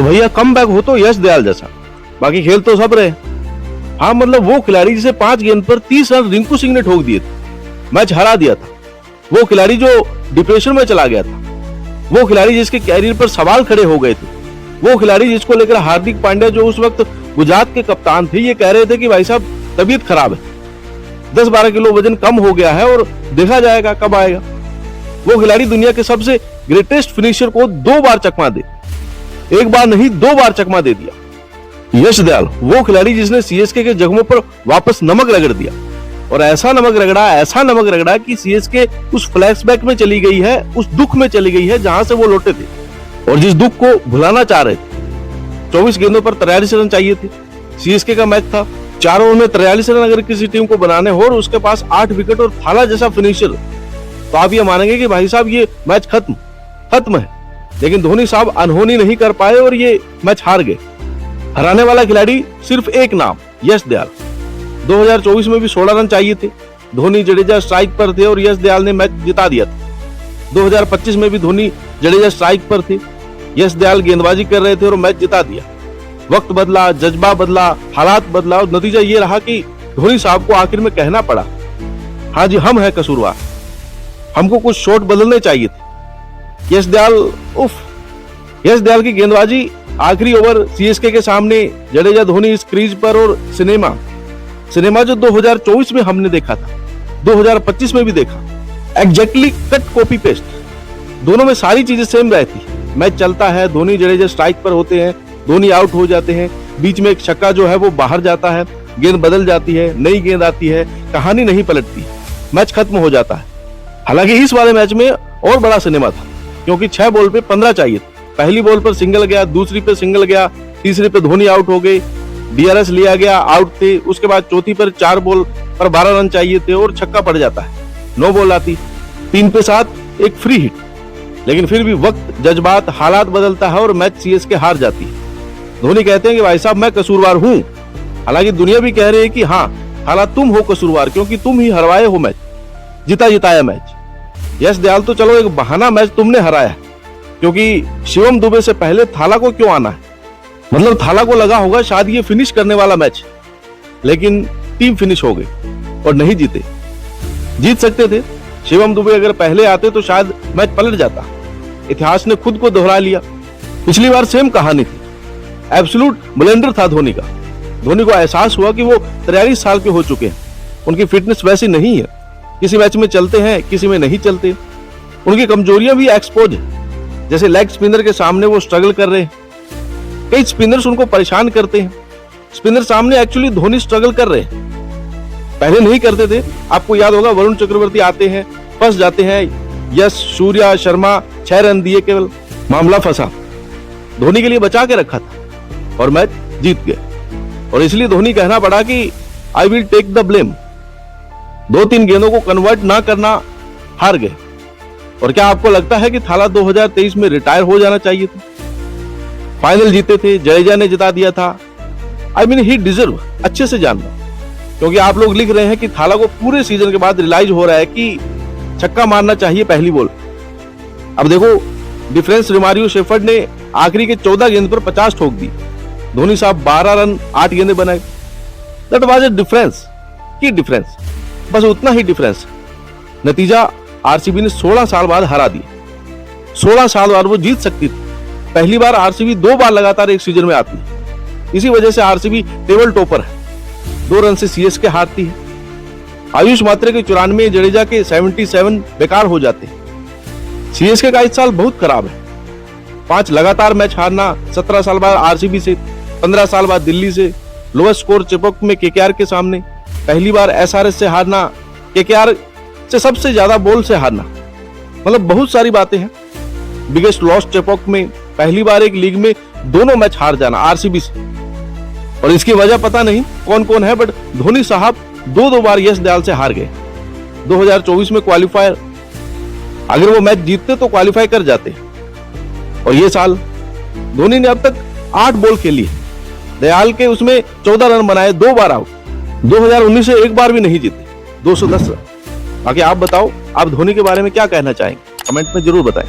तो भैया come back हो तो यश दयाल जैसा, बाकी खेल तो सब रहे। हाँ मतलब वो खिलाड़ी जिसे 5 गेंद पर 30 रन रिंकू सिंह ने ठोक दिए थे, मैच हरा दिया था, वो खिलाड़ी जो डिप्रेशन में चला गया था, वो खिलाड़ी जिसके कैरियर पर सवाल खड़े हो गए थे, वो खिलाड़ी जिसको लेकर हार्दिक पांड्या जो उस वक्त गुजरात के कप्तान थे, ये कह रहे थे कि भाई साहब तबीयत खराब है, 10-12 किलो वजन कम हो गया है और देखा जाएगा कब आएगा। वो खिलाड़ी दुनिया के सबसे ग्रेटेस्ट फिनिशर को 2 बार चकमा दे, 1 बार नहीं 2 बार चकमा दे दिया। यश दयाल वो खिलाड़ी जिसने सीएसके के जख्मों पर वापस नमक रगड़ दिया, और ऐसा नमक रगड़ा कि सीएसके उस फ्लैशबैक में चली गई है, उस दुख में चली गई है जहां से वो लौटे थे और जिस दुख को भुलाना चाह रहे थे। 24 गेंदों पर 43 रन चाहिए थे, सीएसके का मैच था, 4 ओवर में 43 रन अगर किसी टीम को बनाने हो और उसके पास 8 विकेट और थाला जैसा फिनिशर, तो आप ये मानेंगे कि भाई साहब ये मैच खत्म है। लेकिन धोनी साहब अनहोनी नहीं कर पाए और ये मैच हार गए। हराने वाला खिलाड़ी सिर्फ एक नाम, यश दयाल। 2024 में भी 16 रन चाहिए थे, धोनी जडेजा स्ट्राइक पर थे और यश दयाल ने मैच जिता दिया था। 2025 में भी धोनी जडेजा स्ट्राइक पर थे, यश दयाल गेंदबाजी कर रहे थे और मैच जिता दिया। वक्त बदला, जज्बा बदला, हालात बदला और नतीजा ये रहा कि धोनी साहब को आखिर में कहना पड़ा, हाँ जी हम हैं कसूरवार, हमको कुछ शॉट बदलने चाहिए थे। यश दयाल की गेंदबाजी आखिरी ओवर सीएसके के सामने, जडेजा धोनी इस क्रीज पर और सिनेमा जो 2024 में हमने देखा था, 2025 में भी देखा, एग्जैक्टली कट कॉपी पेस्ट, दोनों में सारी चीजें सेम रहती। मैच चलता है, धोनी जडेजा स्ट्राइक पर होते हैं, धोनी आउट हो जाते हैं, बीच में एक छक्का जो है वो बाहर जाता है, गेंद बदल जाती है, नई गेंद आती है, कहानी नहीं पलटती, मैच खत्म हो जाता है। हालांकि इस वाले मैच में और बड़ा सिनेमा था, क्योंकि 6 बॉल पे 15 चाहिए थे। पहली बॉल पर सिंगल गया, दूसरी पे सिंगल गया, तीसरी पे धोनी आउट हो गए, डीआरएस लिया गया, आउट थे। उसके बाद चौथी पर 4 बॉल पर 12 रन चाहिए थे और छक्का पड़ जाता है, 9 बॉल आती, 3 पे 7, एक फ्री हिट। लेकिन फिर भी वक्त, जज्बात, हालात बदलता है और मैच सीएसके हार जाती है। धोनी कहते हैं कि भाई साहब मैं कसूरवार हूं, हालांकि दुनिया भी कह रही है कि हाँ हालात तुम हो कसूरवार, क्योंकि तुम ही हरवाए हो मैच, जिताया मैच। यश दयाल तो चलो एक बहाना, मैच तुमने हराया, क्योंकि शिवम दुबे से पहले थाला को क्यों आना है, मतलब थाला को लगा होगा शायद ये फिनिश करने वाला मैच, लेकिन टीम फिनिश हो गई और नहीं जीते। जीत सकते थे, शिवम दुबे अगर पहले आते तो शायद मैच पलट जाता। इतिहास ने खुद को दोहरा लिया, पिछली बार सेम कहानी थी, एब्सोल्यूट ब्लंडर था धोनी का। धोनी को एहसास हुआ कि वो 43 साल के हो चुके हैं, उनकी फिटनेस वैसी नहीं है, किसी मैच में चलते हैं, किसी में नहीं चलते, उनकी कमजोरियां भी एक्सपोज है। जैसे लेग स्पिनर के सामने वो स्ट्रगल कर रहे हैं, कई स्पिनर्स उनको परेशान करते हैं, स्पिनर सामने एक्चुअली धोनी स्ट्रगल कर रहे हैं, पहले नहीं करते थे। आपको याद होगा वरुण चक्रवर्ती आते हैं, फंस जाते हैं, यश, सूर्या, शर्मा 6 रन दिए केवल, मामला फंसा, धोनी के लिए बचा के रखा था और मैच जीत गए। और इसलिए धोनी कहना पड़ा कि I will take the blame, 2-3 गेंदों को कन्वर्ट ना करना, हार गए। और क्या आपको लगता है कि थाला 2023 में रिटायर हो जाना चाहिए था? फाइनल जीते थे, जडेजा ने जिता दिया था, आई मीन ही डिजर्व, अच्छे से जानना, क्योंकि आप लोग लिख रहे हैं कि थाला को पूरे सीजन के बाद रियलाइज हो रहा है कि छक्का मारना चाहिए पहली बॉल। अब देखो डिफरेंस, रोमारियो शेफर्ड ने आखिरी के 14 गेंद पर 50 ठोक दी, धोनी साहब 12 रन 8 गेंदें बनाए, दैट वाज अ डिफरेंस, की डिफरेंस, बस उतना ही डिफरेंस। नतीजा आरसीबी ने 16 साल बाद हरा दिया, 16 साल बाद वो जीत सकती थी। पहली बार आरसीबी 2 बार लगातार एक सीजन में आती है, इसी वजह से आरसीबी टेबल टॉपर है, 2 रन से सीएसके हारती है। आयुष मात्रे के 94, जडेजा के 77 बेकार हो जाते हैं। सीएसके का इस साल बहुत खराब है, 5 लगातार मैच हारना, 17 साल बाद आरसीबी से, 15 साल बाद दिल्ली से, लोएस्ट स्कोर चेपॉक में केकेआर के सामने, पहली बार एसआरएच से हारना, केकेआर से सबसे ज्यादा बॉल से हारना, मतलब बहुत सारी बातें हैं। बिगेस्ट लॉस चेपॉक में, पहली बार एक लीग में दोनों मैच हार जाना आरसीबी से, और इसकी वजह पता नहीं कौन कौन है, बट धोनी साहब 2 बार यश दयाल से हार गए। 2024 में क्वालिफायर, अगर वो मैच जीतते तो क्वालिफाई कर जाते, और ये साल धोनी ने अब तक 8 बॉल खेली है, दयाल के उसमें 14 रन बनाए, 2 बार आउट, 2019 से एक बार भी नहीं जीते, 210 रन। बाकी आप बताओ, आप धोनी के बारे में क्या कहना चाहेंगे, कमेंट में जरूर बताएं।